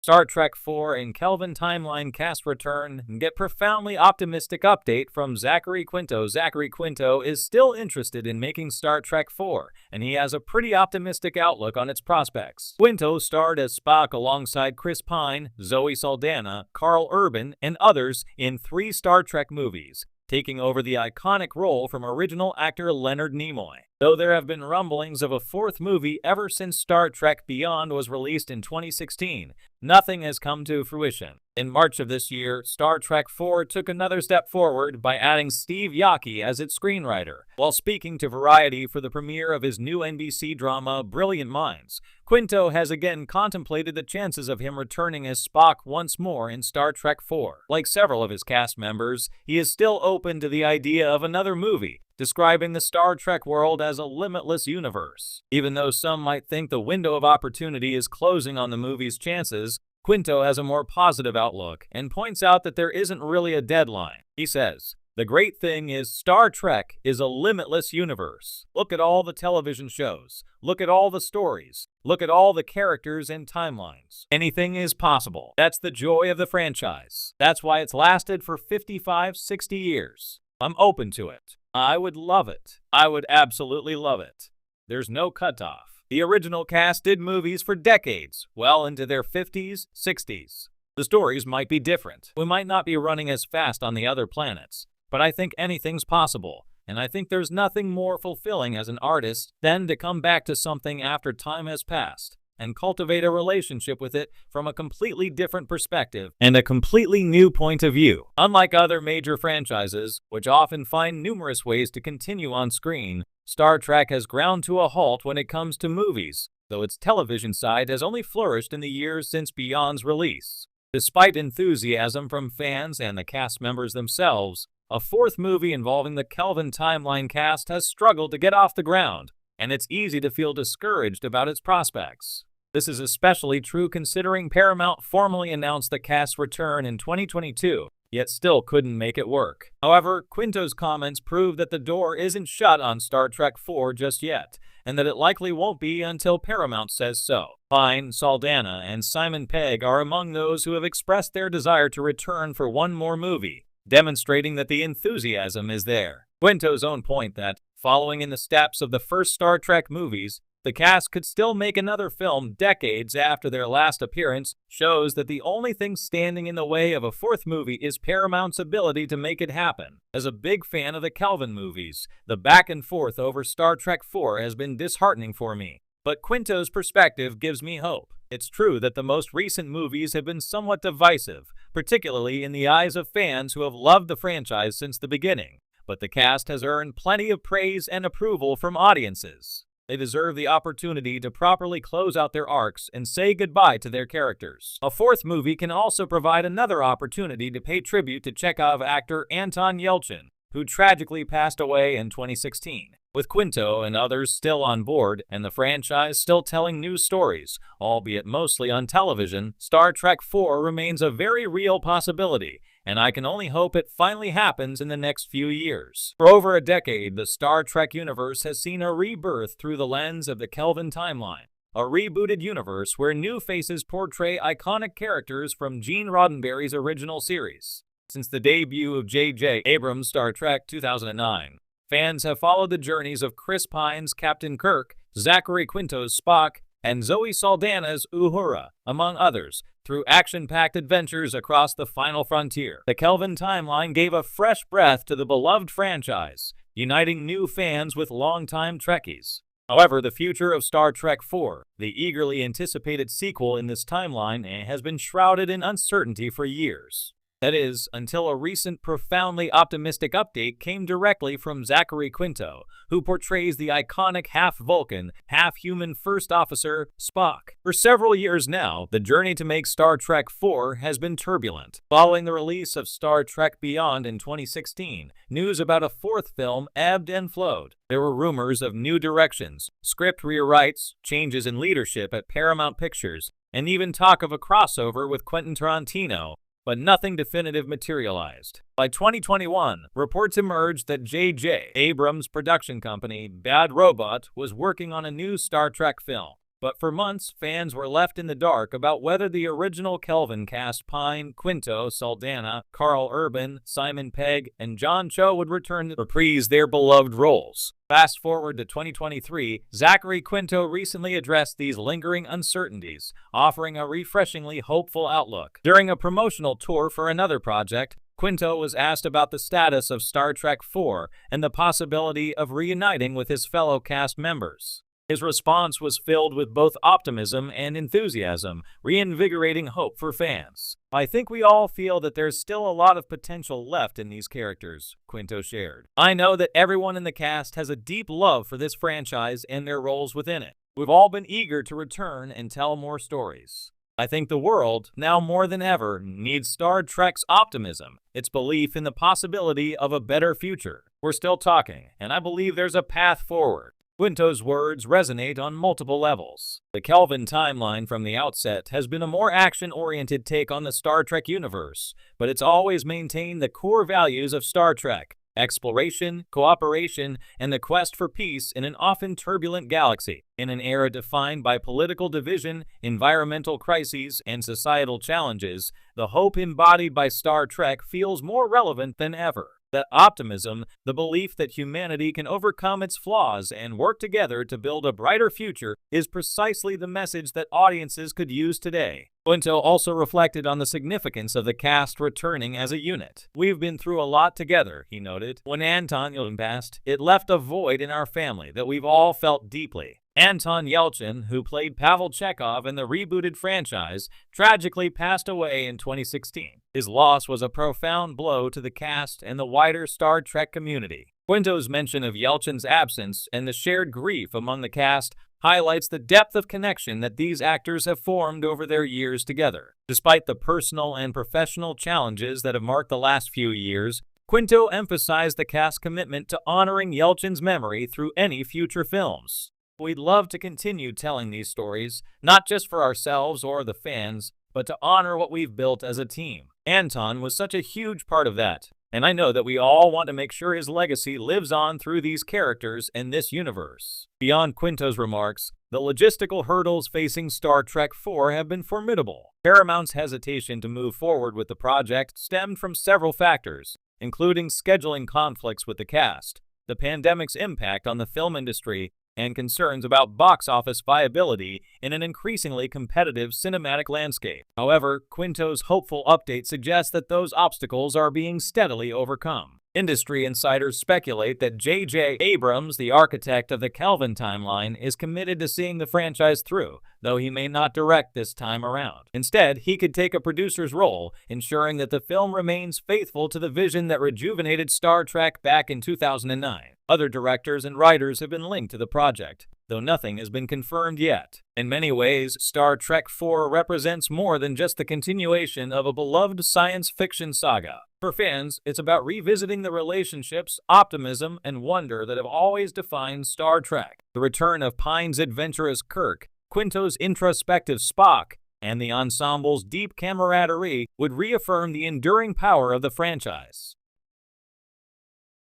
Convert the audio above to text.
Star Trek IV and Kelvin timeline cast return and get profoundly optimistic update from Zachary Quinto. Zachary Quinto is still interested in making Star Trek IV, and he has a pretty optimistic outlook on its prospects. Quinto starred as Spock alongside Chris Pine, Zoe Saldana, Carl Urban, and others in 3 Star Trek movies, taking over the iconic role from original actor Leonard Nimoy. Though there have been rumblings of a 4th movie ever since Star Trek Beyond was released in 2016, nothing has come to fruition. In March of this year, Star Trek IV took another step forward by adding Steve Yelchin as its screenwriter. While speaking to Variety for the premiere of his new NBC drama Brilliant Minds, Quinto has again contemplated the chances of him returning as Spock once more in Star Trek IV. Like several of his cast members, he is still open to the idea of another movie, describing the Star Trek world as a limitless universe. Even though some might think the window of opportunity is closing on the movie's chances, Quinto has a more positive outlook and points out that there isn't really a deadline. He says, "The great thing is Star Trek is a limitless universe. Look at all the television shows. Look at all the stories. Look at all the characters and timelines. Anything is possible. That's the joy of the franchise. That's why it's lasted for 55, 60 years. I'm open to it. I would love it. I would absolutely love it. There's no cutoff." The original cast did movies for decades, well into their 50s, 60s. The stories might be different. We might not be running as fast on the other planets, but I think anything's possible, and I think there's nothing more fulfilling as an artist than to come back to something after time has passed and cultivate a relationship with it from a completely different perspective and a completely new point of view. Unlike other major franchises, which often find numerous ways to continue on screen, Star Trek has ground to a halt when it comes to movies, though its television side has only flourished in the years since Beyond's release. Despite enthusiasm from fans and the cast members themselves, a 4th movie involving the Kelvin timeline cast has struggled to get off the ground, and it's easy to feel discouraged about its prospects. This is especially true considering Paramount formally announced the cast's return in 2022, yet still couldn't make it work. However, Quinto's comments prove that the door isn't shut on Star Trek IV just yet, and that it likely won't be until Paramount says so. Pine, Saldana, and Simon Pegg are among those who have expressed their desire to return for one more movie, demonstrating that the enthusiasm is there. Quinto's own point that, following in the steps of the first Star Trek movies, the cast could still make another film decades after their last appearance shows that the only thing standing in the way of a 4th movie is Paramount's ability to make it happen. As a big fan of the Kelvin movies, the back and forth over Star Trek IV has been disheartening for me. But Quinto's perspective gives me hope. It's true that the most recent movies have been somewhat divisive, particularly in the eyes of fans who have loved the franchise since the beginning. But the cast has earned plenty of praise and approval from audiences. They deserve the opportunity to properly close out their arcs and say goodbye to their characters. A 4th movie can also provide another opportunity to pay tribute to Chekhov actor Anton Yelchin, who tragically passed away in 2016. With Quinto and others still on board, and the franchise still telling new stories, albeit mostly on television, Star Trek IV remains a very real possibility, and I can only hope it finally happens in the next few years. For over a decade, the Star Trek universe has seen a rebirth through the lens of the Kelvin timeline, a rebooted universe where new faces portray iconic characters from Gene Roddenberry's original series. Since the debut of J.J. Abrams' Star Trek 2009, fans have followed the journeys of Chris Pine's Captain Kirk, Zachary Quinto's Spock, and Zoe Saldana's Uhura, among others, through action-packed adventures across the final frontier. The Kelvin timeline gave a fresh breath to the beloved franchise, uniting new fans with longtime Trekkies. However, the future of Star Trek IV, the eagerly anticipated sequel in this timeline, has been shrouded in uncertainty for years. That is, until a recent profoundly optimistic update came directly from Zachary Quinto, who portrays the iconic half-Vulcan, half-human First Officer Spock. For several years now, the journey to make Star Trek IV has been turbulent. Following the release of Star Trek Beyond in 2016, news about a 4th film ebbed and flowed. There were rumors of new directions, script rewrites, changes in leadership at Paramount Pictures, and even talk of a crossover with Quentin Tarantino, but nothing definitive materialized. By 2021, reports emerged that J.J. Abrams' production company, Bad Robot, was working on a new Star Trek film. But for months, fans were left in the dark about whether the original Kelvin cast Pine, Quinto, Saldana, Carl Urban, Simon Pegg, and John Cho would return to reprise their beloved roles. Fast forward to 2023, Zachary Quinto recently addressed these lingering uncertainties, offering a refreshingly hopeful outlook. During a promotional tour for another project, Quinto was asked about the status of Star Trek IV and the possibility of reuniting with his fellow cast members. His response was filled with both optimism and enthusiasm, reinvigorating hope for fans. "I think we all feel that there's still a lot of potential left in these characters," Quinto shared. "I know that everyone in the cast has a deep love for this franchise and their roles within it. We've all been eager to return and tell more stories. I think the world, now more than ever, needs Star Trek's optimism, its belief in the possibility of a better future. We're still talking, and I believe there's a path forward." Quinto's words resonate on multiple levels. The Kelvin timeline from the outset has been a more action-oriented take on the Star Trek universe, but it's always maintained the core values of Star Trek: exploration, cooperation, and the quest for peace in an often turbulent galaxy. In an era defined by political division, environmental crises, and societal challenges, the hope embodied by Star Trek feels more relevant than ever. That optimism, the belief that humanity can overcome its flaws and work together to build a brighter future, is precisely the message that audiences could use today. Quinto also reflected on the significance of the cast returning as a unit. "We've been through a lot together," he noted. "When Anton passed, it left a void in our family that we've all felt deeply." Anton Yelchin, who played Pavel Chekhov in the rebooted franchise, tragically passed away in 2016. His loss was a profound blow to the cast and the wider Star Trek community. Quinto's mention of Yelchin's absence and the shared grief among the cast highlights the depth of connection that these actors have formed over their years together. Despite the personal and professional challenges that have marked the last few years, Quinto emphasized the cast's commitment to honoring Yelchin's memory through any future films. "We'd love to continue telling these stories, not just for ourselves or the fans, but to honor what we've built as a team. Anton was such a huge part of that, and I know that we all want to make sure his legacy lives on through these characters and this universe." Beyond Quinto's remarks, the logistical hurdles facing Star Trek IV have been formidable. Paramount's hesitation to move forward with the project stemmed from several factors, including scheduling conflicts with the cast, the pandemic's impact on the film industry, and concerns about box office viability in an increasingly competitive cinematic landscape. However, Quinto's hopeful update suggests that those obstacles are being steadily overcome. Industry insiders speculate that J.J. Abrams, the architect of the Kelvin timeline, is committed to seeing the franchise through, though he may not direct this time around. Instead, he could take a producer's role, ensuring that the film remains faithful to the vision that rejuvenated Star Trek back in 2009. Other directors and writers have been linked to the project, though nothing has been confirmed yet. In many ways, Star Trek IV represents more than just the continuation of a beloved science fiction saga. For fans, it's about revisiting the relationships, optimism, and wonder that have always defined Star Trek. The return of Pine's adventurous Kirk, Quinto's introspective Spock, and the ensemble's deep camaraderie would reaffirm the enduring power of the franchise.